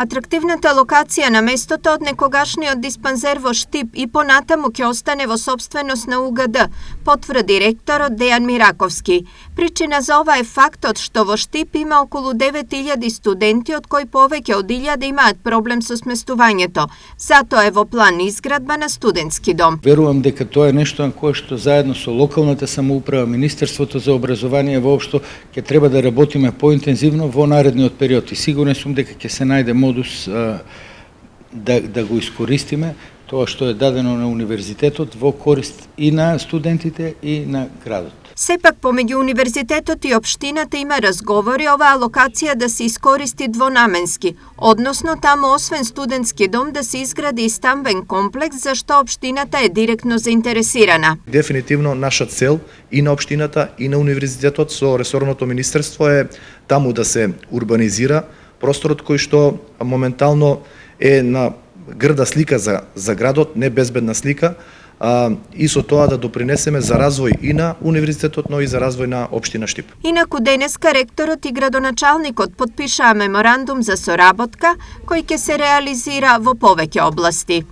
Атрактивната локација на местото од некогашниот диспанзер во Штип и понатаму ќе остане во собственост на УГД, потврди ректорот Дејан Мираковски. Причина за ова е фактот што во Штип има околу 9000 студенти, од кои повеќе од 1000 имаат проблем со сместувањето. Затоа е во план изградба на студентски дом. Верувам дека тоа е нешто на кое што заедно со локалната самоуправа, Министерството за образование воопшто ќе треба да работиме поинтензивно во наредниот период и сигурен сум дека ќе се најде модус да го искористиме тоа што е дадено на универзитетот во корист и на студентите и на градот. Сепак, помеѓу универзитетот и општината има разговори оваа локација да се искористи двонаменски, односно таму освен студентски дом да се изгради и стамбен комплекс за што општината е директно заинтересирана. Дефинитивно наша цел и на општината и на универзитетот со ресорното министерство е таму да се урбанизира просторот кој што моментално е на грда слика за градот, не безбедна слика, и со тоа да допринесеме за развој и на универзитетот, но и за развој на општина Штип. Инаку денеска ректорот и градоначалникот подпишаа меморандум за соработка кој ќе се реализира во повеќе области.